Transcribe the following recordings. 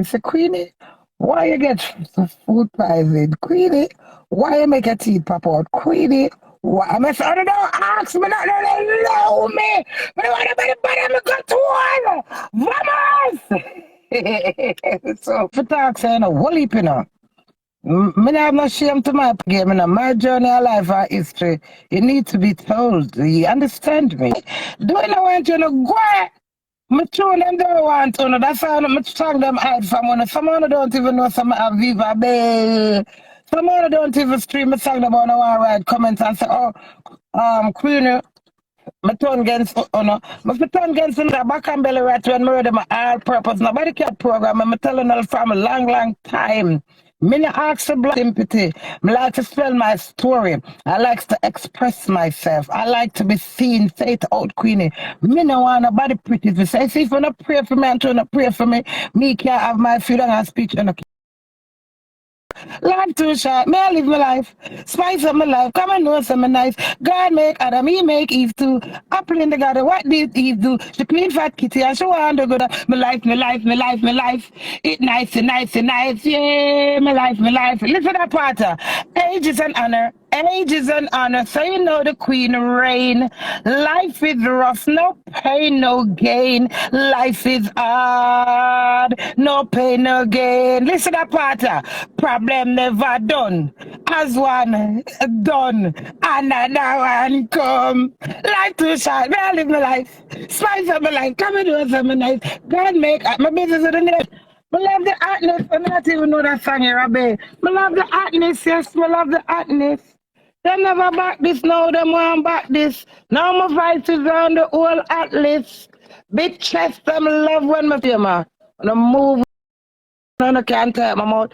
I say, Queenie, why you get food poisoning? Queenie, why you make your teeth pop out? Queenie, why? I'm a son, don't ask me, not allow me. But I want to go to one. Vamos! So, for talk saying a whole heap, you know. Me have no shame to my game, you know. My journey of life or history, you need to be told. You understand me? Do I not want you to go? My tune them don't want to know. That's why I'm song them hide from one. Someone don't even know some have Viva Bell. Someone don't even stream a song about no one write comments and say, oh, Queenie, my tongue against my tongue against the back and belly right when I read my all purpose. Nobody can program. I'm telling you from a long, long time. Me not ask for blood sympathy. I like to tell my story. I like to express myself. I like to be seen. Say it out, Queenie. Me no want nobody pretty to say. See, if you not pray for me and you not pray for me, me can't have my freedom and speech. Life too short, may I live my life, spice up my life, come and know some nice. God make Adam, he make Eve too. Apple in the garden, what did Eve do? She clean fat kitty and she want to go to my life, my life, my life, my life. It nice, nice, nice, yeah, my life, my life. Listen to that part. Age is an honor. Age is an honor, so you know the queen reign. Life is rough, no pain, no gain. Life is hard, no pain, no gain. Listen to that part. Problem never done. As one done, another one come. Life too short, may I live my life. Spice up my life, come and do something nice. God make my business with the name. I love the artness. I don't even know that song here, Rabbi. I love the artness, yes, I love the artness. They never back this now, them want back this. Now my voice is on the whole atlas. Big chest, them love when my feel, man. When I move, I can't tell my mouth.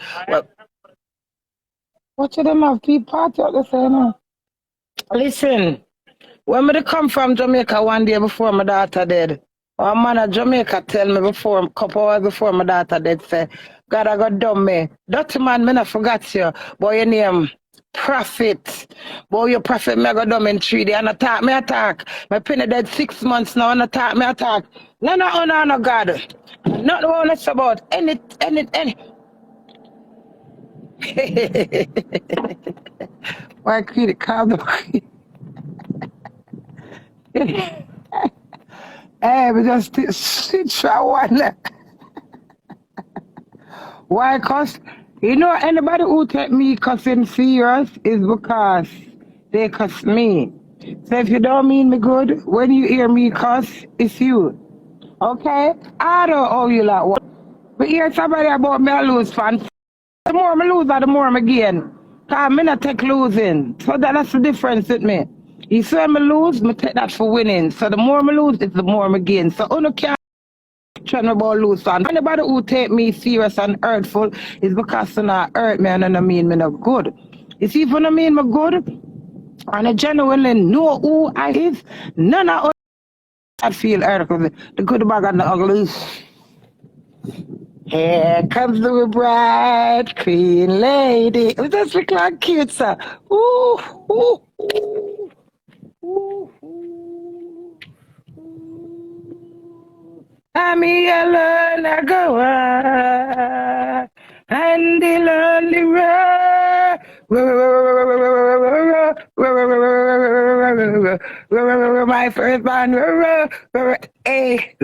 What should them have keep party out the same? Listen, when me come from Jamaica one day before my daughter dead, one man at Jamaica tell me before, a couple hours before my daughter dead, say, God, I got done me. Dirty man, me not forgot you. Boy, your name, Prophet. Boy, your prophet, me I got done in 3 days. And attack, me attack. My penny dead 6 months now, and attack, me attack. No, no, God. Not the one that's about any. Why could it calm the Hey, we just sit for one. Why? Cause you know anybody who take me cussing serious is because they cuss me. So if you don't mean me good, when you hear me cuss, it's you. Okay? I don't owe you like what. But hear somebody about me I lose fan. The more I lose, the more I gain. Cause me not take losing. So that's the difference with me. You see when I lose, me take that for winning. So the more I lose, it's the more I gain. So you can't try me about lose fan. Anybody who take me serious and hurtful is because you not hurt me and I mean me not good. You see if you mean me good, and I genuinely know who I is, none of us I feel hurt. The good bag and the ugly. Here comes the bride, queen lady. It just look like cute, sir. Ooh, ooh, ooh, ooh, ooh. I'm alone, I go on, and the lonely road. My first man, hey,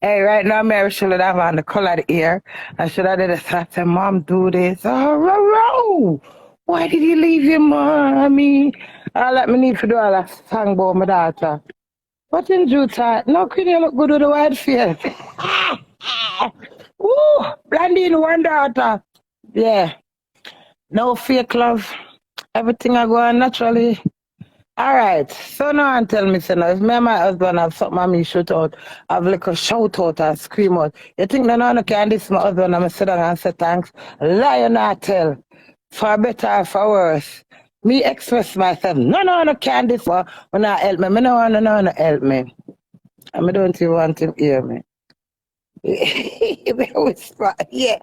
right now, Mary should have on the color of the ear. I should have did a say, Mom, do this. Oh, why did you leave your mommy? I let me need to do all that song about my daughter. What in Juta? No, Queenie, you look good with the white face. Woo! Blandine, one daughter. Yeah. No fake love. Everything I go on naturally. All right. So now and tell me, so now, if me and my husband have something I me shout out, have like a shout out and scream out. You think no one can this my husband and I sit down and say thanks? Lie or not tell. For better or for worse. Me express myself. No can this one when I help me. Me no one help me. And I don't even want to hear me. They whisper, yeah.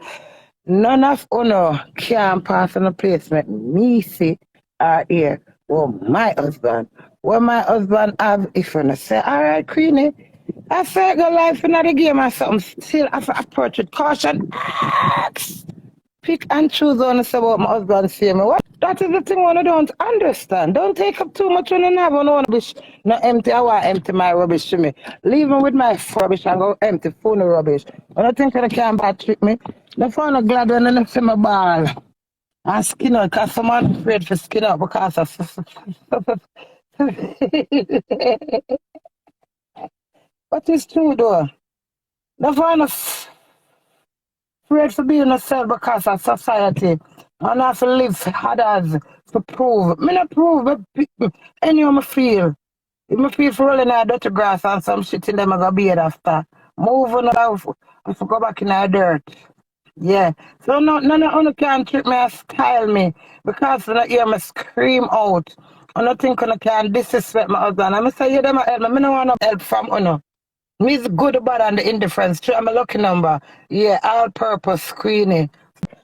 None of uno can pass on a placement. Me see or hear. Well, my husband. What my husband have, if you say, all right, Queenie, I say go life in the game or something. Still have to approach with caution. Ask. Pick and choose on to say what my husband say me. What? That is the thing one I don't understand. Don't take up too much when you have on rubbish. No empty. I want empty my rubbish to me. Leave me with my rubbish and go empty phone rubbish. I don't think they can bad trick me. The phone are glad when I see my ball. And skin out because someone afraid for skin out because of what is true though? The phone is afraid for being yourself because of society. And I have to live for others to prove. Me not prove, but anyone I feel. If I feel for rolling in dirty grass and some shit in them, I go beard after. Move on out. I have to go back in the dirt. Yeah. So none of you can trick me and style me because when I hear me scream out. I don't think you can disrespect my husband. I'm say you them help me. I don't want no help from you. Me is good, bad, and the indifference. I'm a lucky number. Yeah, all purpose Queenie.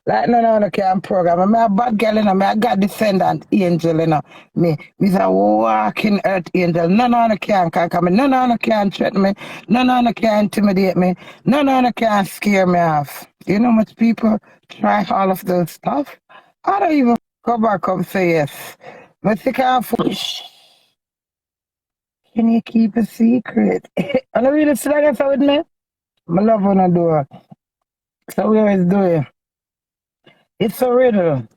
Like none of can program. I'm a bad girl, you know. I got descendant angel, you know. Me's a walking earth angel. None of can conquer me. None of can threaten me. None of can intimidate me. None of can scare me off. You know much people try all of those stuff. I don't even go back up say yes. But they can't can you keep a secret? I know you still like with me. My love wanna do it. So we always do it. It's a riddle.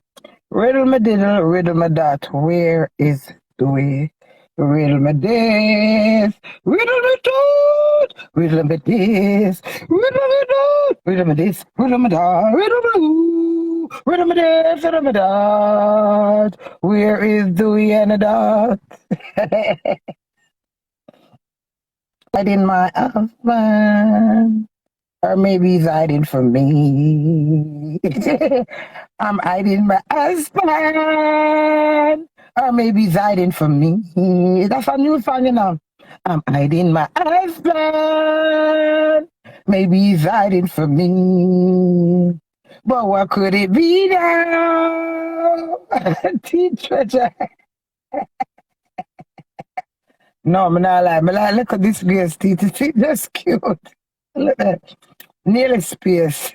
Riddle me diddle, riddle me that. Where is Dewey? Riddle me this, riddle me that, riddle me this, riddle me that, riddle me this, riddle me that, riddle me who, riddle me this, riddle me that. Where is Dewey and the dot? Hiding my husband. Or maybe he's hiding from me. I'm hiding my husband. Or maybe he's hiding from me. That's a new song, you know. I'm hiding my husband. Maybe he's hiding from me. But what could it be now? Treasure. No, I'm not lying. But like, look at this girl's teeth. It's just cute. Look at that. Nearly space.